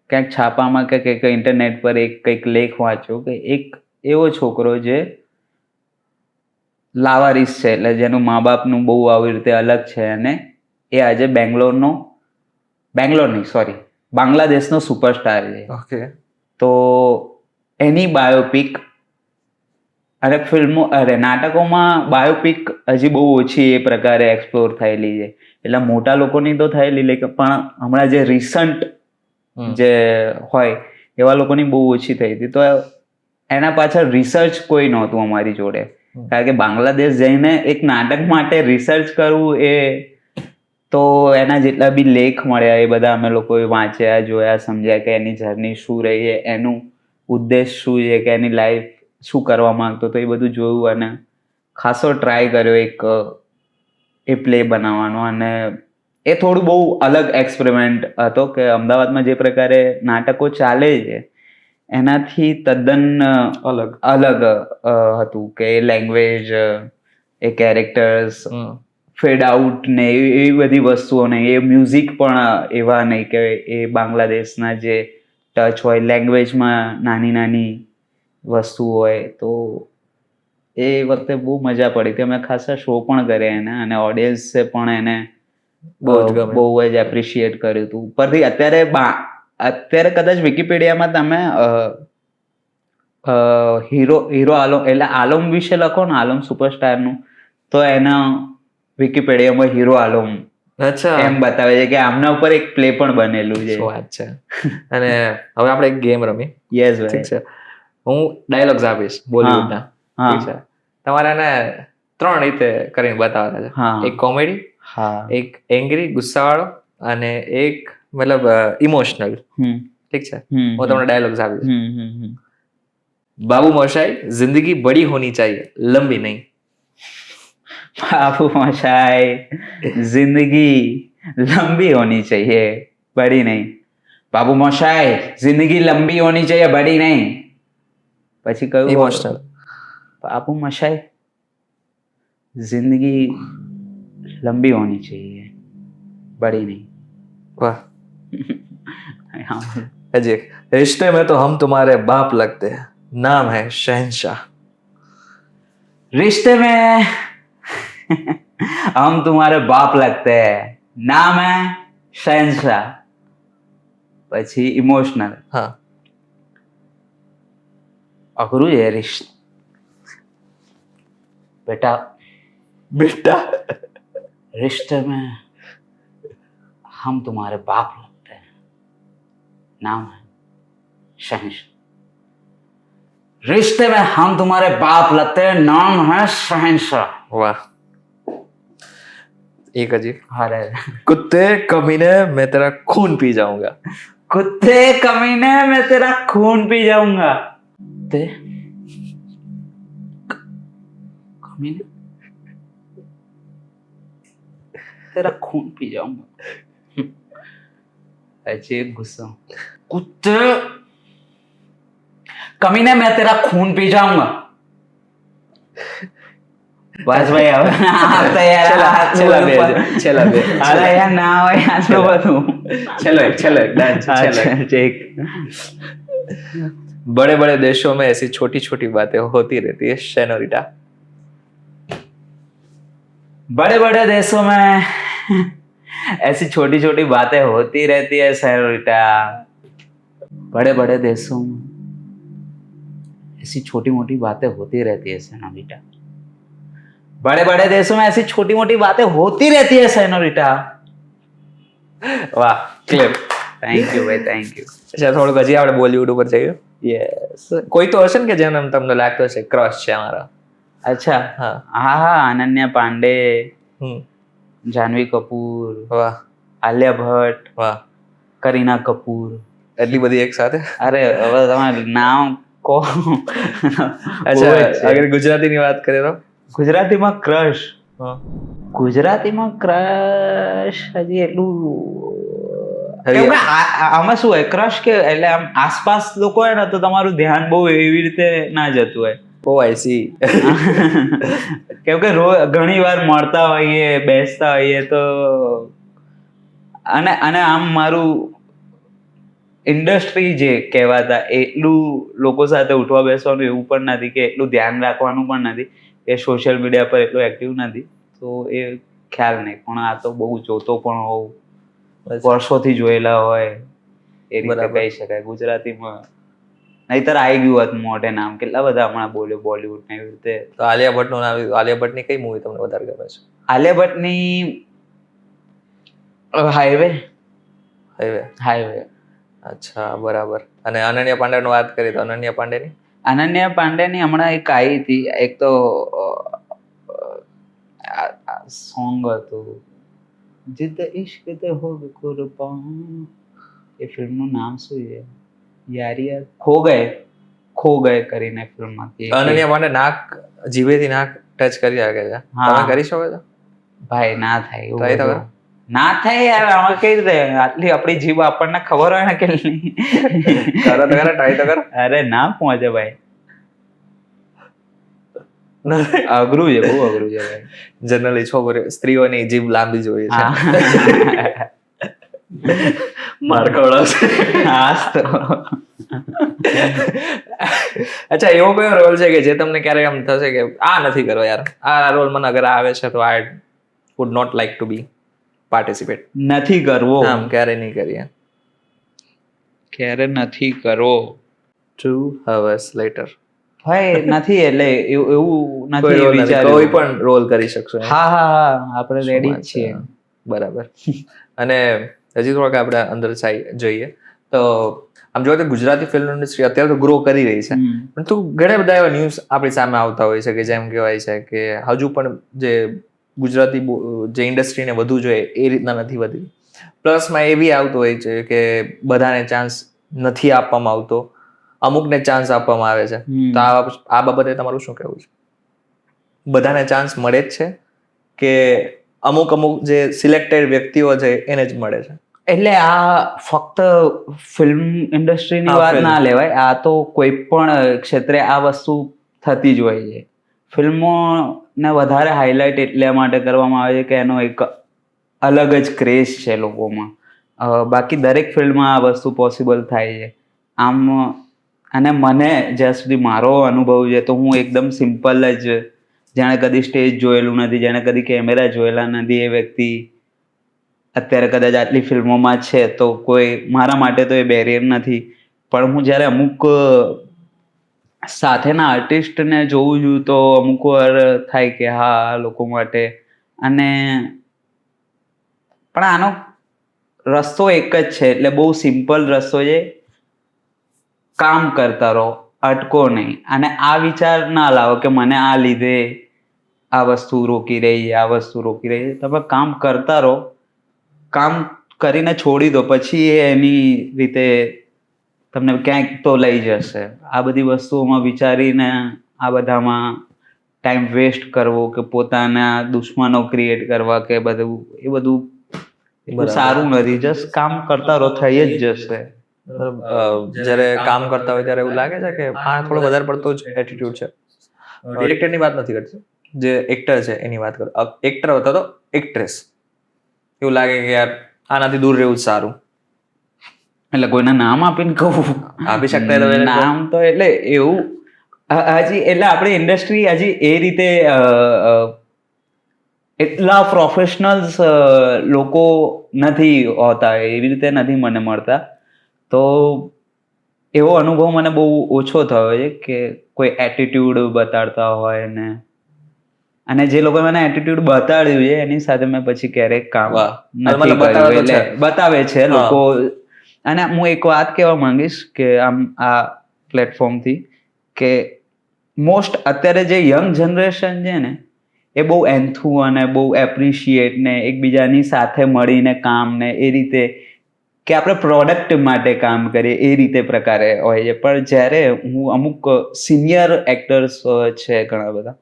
ક્યાંક છાપામાં કે કંઈક ઇન્ટરનેટ પર કંઈક લેખ વાંચ્યો કે એક એવો છોકરો જે લાવારીસ છે, એટલે જેનું મા બાપનું બહુ આવી રીતે અલગ છે, અને એ આજે બાંગ્લાદેશનો સુપરસ્ટાર છે. ઓકે. તો એની બાયોપિક અને નાટકોમાં બાયોપિક હજી બહુ ઓછી એ પ્રકારે એક્સપ્લોર થયેલી છે. એટલે મોટા લોકોની તો થયેલી પણ હમણાં જે રિસન્ટ જે હોય એવા લોકોની બહુ ઓછી થઈ હતી. તો એના પાછળ રિસર્ચ કોઈ નહોતું અમારી જોડે, કારણ કે બાંગ્લાદેશ જઈને એક નાટક માટે રિસર્ચ કરવું એ તો એના જેટલા બી લેખ મળ્યા એ બધા અમે લોકોએ વાંચ્યા, જોયા, સમજ્યા કે એની જર્ની શું રહી છે, એનું ઉદ્દેશ શું છે, કે એની લાઈફ શું કરવા માંગતો તો એ બધું જોયું અને ખાસો ટ્રાય કર્યો એક એ પ્લે બનાવવાનો. અને એ થોડું બહુ અલગ એક્સપેરિમેન્ટ હતો કે અમદાવાદમાં જે પ્રકારે નાટકો ચાલે છે એનાથી તદ્દન અલગ હતું કે એ લેંગ્વેજ, એ કેરેક્ટર્સ, ફેડ આઉટ ને એવી બધી વસ્તુઓ નહીં, એ મ્યુઝિક પણ એવા નહીં કે એ બાંગ્લાદેશના જે ટચ હોય, લેંગ્વેજમાં નાની નાની વસ્તુ હોય. તો એ વખતે બહુ મજા પડી હતી. અમે ખાસા શો પણ કર્યા એને અને ઓડિયન્સે પણ એને બહુ જ એપ્રિશિએટ કર્યું હતું. ઉપરથી અત્યારે કદાચ વિકીપીડિયામાં તમે હીરો આલમ એટલે આલમ વિશે લખો ને, આલમ સુપરસ્ટારનું, તો એના વિકીપીડિયામાં હીરો આલમ એમ બતાવે છે કે આમના ઉપર એક પ્લે પણ બનેલું છે. વાત છે. અને હવે આપણે એક ગેમ રમી. યસ ઠીક છે. હું ડાયલોગ્સ આપીશ બોલિવૂડના. ઠીક છે. તમારે એને 3 રીતે કરીને બતાવવાના છે. એક કોમેડી, એક એંગ્રી ગુસ્સાવાળો અને એક મતલબ ઇમોશનલ. ઠીક છે. હું તમને ડાયલોગ્સ આપીશ. બાબુ મોશાઈ, જિંદગી બડી હોની चाहिए, લંબી નહીં. बाबू मोशाई, जिंदगी लंबी होनी चाहिए, बड़ी नहीं. बाबू मोशाई, जिंदगी लंबी होनी चाहिए, बड़ी नहीं. પછી કયું? ઇમોશનલ. बाबू मोशाई, जिंदगी लंबी होनी चाहिए, बड़ी नहीं. वाह. अजय, रिश्ते में तो हम तुम्हारे बाप लगते हैं, नाम है शहंशाह. रिश्ते में हम तुम्हारे बाप लगते हैं, नाम है शहंशाह. પછી ઇમોશનલ. હા, અઘરું છે बेटा रिश्ते में हम तुम्हारे बाप लगते हैं, नाम है शहंशाह. रिश्ते में हम तुम्हारे बाप लगते हैं, नाम है शहंशाह. वाह. एक अजीब. अरे कुत्ते कमीने मैं तेरा खून पी जाऊंगा. कुत्ते कमीने मैं तेरा खून पी जाऊंगा. कुत्ते कमीने तेरा खून पी जाऊंगा. अजीब गुस्सा. कुत्ते कमीने मैं तेरा खून पी जाऊंगा. બસ ભાઈ હવે છેલ્લા બે. અરે યાર ના હોય આટલું બધું. चलो एक डांस. ठीक. बड़े बड़े देशों में ऐसी छोटी छोटी बातें होती रहती है सेनोरिटा. बड़े बड़े देशों में ऐसी छोटी छोटी बातें होती रहती है सेनोरिटा. बड़े बड़े देशों में ऐसी छोटी मोटी बातें होती रहती है सेनोरिटा. बड़े बड़े देशों में ऐसी छोटी मोटी बातें होती रहती है सेनोरिटा. વાહ, ક્લિયર. થેન્ક યુ ભાઈ, થેન્ક યુ. અચ્છા, થોડુંક હજી આપણે બોલિવૂડ ઉપર જઈએ. યસ. કોઈ તો હશે ને કે જેને તમને લાગતો છે ક્રશ છે અમારા? અચ્છા. હા હા, અનન્યા પાંડે, હમ. જાહ્નવી કપૂર, વાહ આલિયા ભટ્ટ, વાહ. કરીના કપૂર. એટલી બધી એક સાથે? અરે હવે તમે નામ કહો. અચ્છા, અગર ગુજરાતીની વાત કરીએ તો ગુજરાતીમાં ક્રશ. હા. ગુજરાતીમાં ક્રશ હજી એટલું કેમ કે આમાં શું હોય, ક્રશ કે એટલે આમ આસપાસ લોકો હોય ને તો તમારું ધ્યાન બહુ એવી રીતે ના જતું હોય. ઓ આઈ સી. કેમ કે ઘણી વાર મળતા હોઈએ, બેસતા હોઈએ તો અને આમ મારું ઇન્ડસ્ટ્રી જે કહેવાતા એટલું લોકો સાથે ઉઠવા બેસવાનું એવું પણ નથી, કે એટલું ધ્યાન રાખવાનું પણ નથી, કે સોશિયલ મીડિયા પર એટલું એક્ટિવ નથી, તો એ ખ્યાલ નહીં. પણ આ તો બહુ જોતો પણ હોઉં, વર્ષોથી જોયેલા હોય એ રીતે કહી શકાય. ગુજરાતીમાં નહીતર આવી ગયું હોત મોઢે નામ. કેટલા બધા હમણાં બોલ્યો બોલિવૂડ ને એવી રીતે. તો આલિયા ભટ્ટનું નામ, આલિયા ભટ્ટની કઈ મૂવી તમને વધારે ગમે છે? આલિયા ભટ્ટની હાઈવે. અચ્છા, બરાબર. અને અનન્યા પાંડેની વાત કરી તો અનન્યા પાંડેની હમણાં એક આવી હતી, એક તો સોંગ હતું જીદ ઇશ્ક તે હો કુરબાન. એ ફિલ્મનું નામ શું છે યાર? ખો ગયે કરીને ફિલ્મ હતી. અનન્યા પાંડે નાક જીભેથી નાક ટચ કરી શકે છે, તમે કરી શકો છો? ભાઈ ના થાય એવું Try તો બધું. ના થાય યાર, આમાં કઈ રીતે આટલી આપણી જીભ આપણને ખબર હોય ને કે નહીં. કરો તો કરો, ટ્રાય તો કરો. અરે ના પહોંચે ભાઈ, અઘરું છે, બહુ અઘરું છે ભાઈ. જનરલી છોકરીઓ સ્ત્રીઓની જીભ લાંબી જોઈએ છે. માર ખવડાવશે. હાસ તો અચ્છા, એવો કયો રોલ છે કે જે તમને ક્યારે એમ થશે કે આ નથી કરવો યાર, આ રોલ મને અગર આવે છે તો I would not like to be participate? નથી કરવો, આમ ક્યારે નહીં કરીએ. ક્યારે નથી કરવો 2 hours later. ભાઈ નથી, એટલે એવું કોઈ નથી રોલ નથી, વિચાર્યું. કોઈ પણ રોલ કરી શકશો એમ? હા આપણે રેડી જ છીએ. બરાબર. અને હજી થોડાક આપણે અંદર જોઈએ તો આમ જોઈએ તો ગુજરાતી ફિલ્મ ઇન્ડસ્ટ્રી અત્યારે તો ગ્રો કરી રહી છે, પરંતુ ઘણા બધા એવા ન્યૂઝ આપણી સામે આવતા હોય છે કે જેમ કહેવાય છે કે હજુ પણ જે ગુજરાતી જે ઇન્ડસ્ટ્રીને વધુ જોઈએ એ રીતના નથી વધી. પ્લસમાં એ બી આવતું હોય છે કે બધાને ચાન્સ નથી આપવામાં આવતો, અમુકને ચાન્સ આપવામાં આવે છે. તો આ બાબતે તમારું શું કહેવું છે? બધાને ચાન્સ મળે જ છે કે અમુક જે સિલેક્ટેડ વ્યક્તિઓ છે એને જ મળે છે? એટલે આ ફક્ત ફિલ્મ ઇન્ડસ્ટ્રીની વાત ના લેવાય, આ તો કોઈ પણ ક્ષેત્રે આ વસ્તુ થતી જ હોય છે. ફિલ્મોને વધારે હાઇલાઇટ એટલા માટે કરવામાં આવે છે કે એનો એક અલગ જ ક્રેઝ છે લોકોમાં. બાકી દરેક ફિલ્મમાં આ વસ્તુ પોસિબલ થાય છે. આમ અને મને જ્યાં સુધી મારો અનુભવ છે તો હું એકદમ સિમ્પલ જ, જેણે કદી સ્ટેજ જોયેલું નથી, જેણે કદી કેમેરા જોયેલા નથી, એ વ્યક્તિ અત્યારે કદાચ આટલી ફિલ્મોમાં છે તો કોઈ મારા માટે તો એ બેરિયર નથી. પણ હું જ્યારે અમુક સાથેના આર્ટિસ્ટને જોઉં છું તો અમુક વાર થાય કે હા આ લોકો માટે. અને પણ આનો રસ્તો એક જ છે, એટલે બહુ સિમ્પલ રસ્તો છે, કામ કરતા રહો, અટકો નહીં. અને આ વિચાર ના લાવો કે મને આ લીધે આ વસ્તુ રોકી રહી છે, આ વસ્તુ રોકી રહી છે. તમે કામ કરતા રહો, કામ કરીને છોડી દો, પછી એની રીતે તમને ક્યાંક તો લઈ જશે. આ બધી વસ્તુઓમાં વિચારીને આ બધામાં ટાઈમ વેસ્ટ કરવો કે પોતાના દુશ્મનો ક્રિએટ કરવા કે બધું, એ બધું સારું નથી. જસ્ટ કામ કરતા રહો, થઈ જ જશે. જ્યારે કામ કરતા હોય ત્યારે એવું લાગે છે કે આ થોડો વધારે પડતો જ એટીટ્યુડ છે? ડિરેક્ટરની વાત નથી કરતો, જે એક્ટર છે એની વાત કરો. એક્ટર હતો તો એક્ટ્રેસ, એવું લાગે કે યાર આનાથી દૂર રહેવું જ સારું? એટલે કોઈના નામ આપીને કહું? આપી શકતા નામ તો એટલે એવું હજી, એટલે આપણી ઇન્ડસ્ટ્રી હજી એ રીતે એટલા પ્રોફેશનલ્સ લોકો નથી હોતા, એવી રીતે નથી મને મળતા. તો એવો અનુભવ મને બહુ ઓછો થયો છે કે કોઈ એટીટ્યુડ બતાડતા હોય ને. અને જે લોકો મને એટીટ્યુડ બતાડ્યું છે એની સાથે મેં પછી ક્યારેક કામ નથી કર્યું. એટલે બતાવે છે લોકો. અને હું એક વાત કહેવા માંગીશ કે આમ આ પ્લેટફોર્મથી કે મોસ્ટ અત્યારે જે યંગ જનરેશન છે ને એ બહુ એન્થુ અને બહુ એપ્રિશિએટ ને એકબીજાની સાથે મળીને કામ ને એ રીતે કે આપણે પ્રોડક્ટ માટે કામ કરીએ એ રીતે પ્રકારે હોય છે. પણ જ્યારે હું અમુક સિનિયર એક્ટર્સ છે ઘણા બધા,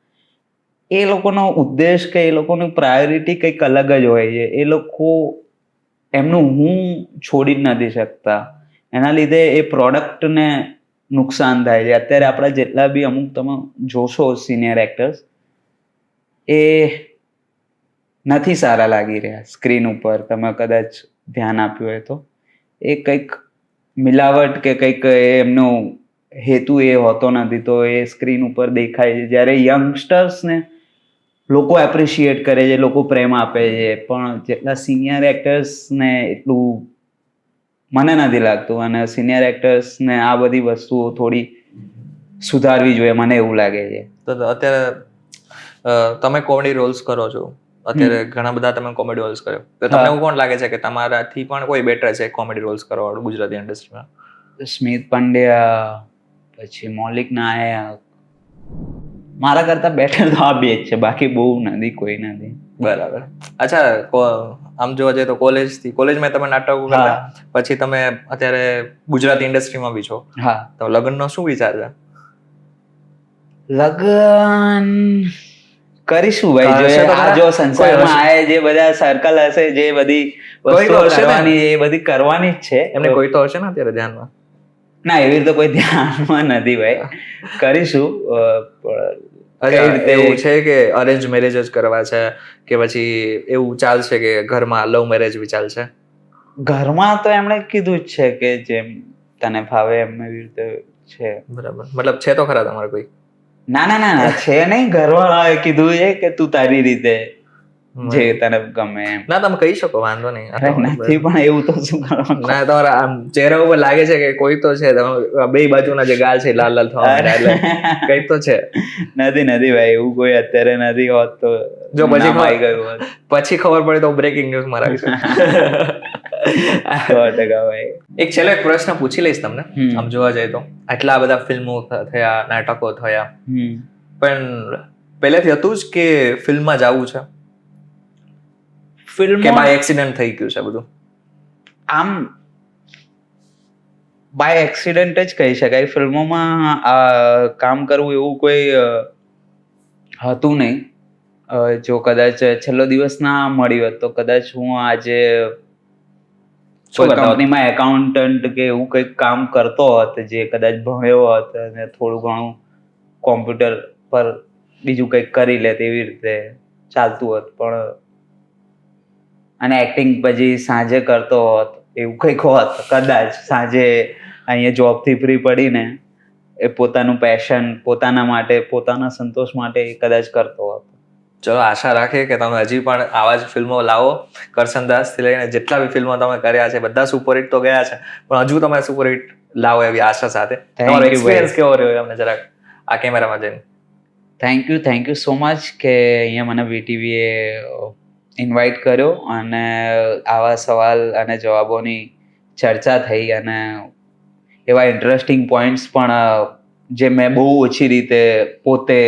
એ લોકોનો ઉદ્દેશ કે એ લોકોની પ્રાયોરિટી કંઈક અલગ જ હોય છે. એ લોકો એમનું હું છોડી જ નથી શકતા, એના લીધે એ પ્રોડક્ટને નુકસાન થાય છે. અત્યારે આપણા જેટલા બી અમુક તમે જોશો સિનિયર એક્ટર્સ, એ નથી સારા લાગી રહ્યા સ્ક્રીન ઉપર. તમે કદાચ ધ્યાન આપ્યું હોય તો એ કંઈક મિલાવટ કે કંઈક એમનો હેતુ એ હોતો નથી, તો એ સ્ક્રીન ઉપર દેખાય છે. જ્યારે યંગસ્ટર્સને લોકો એપ્રિશિએટ કરે છે, લોકો પ્રેમ આપે છે, પણ જેટલા સિનિયર એક્ટર્સને એટલું મને નથી લાગતું. અને સિનિયર એક્ટર્સને આ બધી વસ્તુઓ થોડી સુધારવી જોઈએ, મને એવું લાગે છે. તો અત્યારે તમે કોમેડી રોલ્સ કરો છો, અત્યારે ઘણા બધા તમે કોમેડી રોલ્સ કર્યો, તો તમને એવું કોણ લાગે છે કે તમારાથી પણ કોઈ બેટર છે કોમેડી રોલ્સ કરવા વાળું ગુજરાતી ઇન્ડસ્ટ્રીમાં? સ્મિત પંડ્યા, પછી મૌલિક નાયક, મારા કરતા બેટર તો આ બે જ છે, બાકી બહુ નથી, કોઈ નથી. બરાબર. અચ્છા, આમ જોવા જઈએ તો કોલેજમાં તમે નાટકો કરતા, પછી તમે અત્યારે ગુજરાતી ઇન્ડસ્ટ્રીમાં બી છો. હા. તો લગ્નનો શું વિચાર છે? લગન કરીશું ભાઈ, કરશે તો આ ખરા? જો સંસારમાં આએ જે બધા સર્કલ હશે, જે બધી કોઈ તો વસ્તુઓ હશે ને? કરવાની એ બધી કરવાની જ છે. એમને કોઈ તો હશે ને અત્યારે ધ્યાનમાં? ના, એવી રીતે કોઈ ધ્યાનમાં નથી ભાઈ. કરીશું. કઈ રીતે એવું છે કે અરેન્જ મેરેજ જ કરવા છે કે પછી એવું ચાલશે કે ઘરમાં લવ મેરેજ બી ચાલશે? ઘરમાં તો એમણે કીધું જ છે કે જેમ તને ફાવે એમ એવી રીતે છે. બરાબર. મતલબ છે તો ખરા તમારે કોઈ? ના ના ના ના, છે નહીં. ઘરવાળાએ કીધું છે કે તું તારી રીતે જે તને ગમે એમ. ના, તમે કહી શકો, વાંધો નહીં. અરે નથી, પણ એવું તો શું કરવાનું. ના, તમારા આમ ચહેરા ઉપર લાગે છે કે કોઈ તો છે. બે બાજુના જે ગાલ છે લાલ લાલ થવા માંડ્યા, એટલે કઈ તો છે. નથી નથી ભાઈ, એવું કોઈ અત્યારે નથી હોત તો જો પછી નામ આવી ગયું હોત. પછી ખબર પડે તો બ્રેકિંગ ન્યૂઝ માં રાખીશું. 100% ભાઈ. એક છેલ્લો એક પ્રશ્ન પૂછી લઈશ તમને. આમ જોવા જઈએ તો આટલા બધા ફિલ્મો થયા, નાટકો થયા, પણ પહેલેથી હતું જ કે ફિલ્મમાં જવું છે ફિલ્મ કે બાય એક્સિડન્ટ થઈ ગયું છે બધું? આમ બાય એક્સિડન્ટ જ કહી શકાય. ફિલ્મોમાં કામ કરવું એવું કોઈ હતું નહીં. જો કદાચ છેલ્લો દિવસ ના મળ્યો હોત તો કદાચ હું આજે કોઈ કંપનીમાં એકાઉન્ટન્ટ કે એવું કંઈક કામ કરતો હોત, જે કદાચ ભણ્યો હોત અને થોડું ઘણું કોમ્પ્યુટર પર બીજું કંઈક કરી લે એવી રીતે ચાલતું હોત. પણ અને એક્ટિંગ પછી સાંજે કરતો હોત, એવું કંઈક હોત કદાચ. સાંજે અહીંયા જોબથી ફ્રી પડીને એ પોતાનું પેશન, પોતાના માટે, પોતાના સંતોષ માટે કદાચ કરતો હોત. ચલો, આશા રાખીએ કે તમે હજી પણ આવા જ ફિલ્મો લાવો. કરસનદાસ થી લઈને જેટલા બી ફિલ્મો તમે કર્યા છે બધા સુપરહિટ તો ગયા છે, પણ હજુ તમે સુપરહિટ લાવો એવી આશા સાથે. તમારો એક્સપિરિયન્સ કેવો રહ્યો અમને જરાક આ કેમેરામાં જઈને? થેન્ક યુ સો મચ કે અહીંયા મને VTVએ ઇન્વાઇટ કર્યો અને આવા સવાલ અને જવાબોની ચર્ચા થઈ, અને એવા ઇન્ટરેસ્ટિંગ પોઈન્ટ્સ પણ જે મેં બહુ ઓછી રીતે પોતે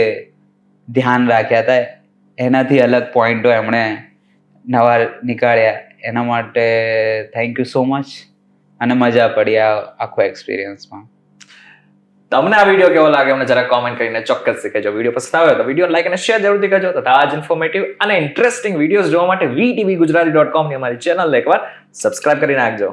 ધ્યાન રાખ્યા હતા, એનાથી અલગ પોઈન્ટો એમણે નવા નીકાળ્યા. એના માટે થેન્ક યુ સો મચ, અને મજા પડી આ આખો એક્સપિરિયન્સમાં. તમને આ વિડીયો કેવો લાગે અમને જરા કોમેન્ટ કરીને ચોક્કસ કહેજો. વિડીયો પસંદ આવ્યો તો વિડીયો લાઈક અને શેર જરૂરથી કરજો. તથા આ જ ઇન્ફોર્મેટિવ અને ઇન્ટરેસ્ટિંગ વિડીયોઝ જોવા માટે VTVgujarati.com ની અમારી ચેનલ એકવાર સબસ્ક્રાઇબ કરી નાખજો.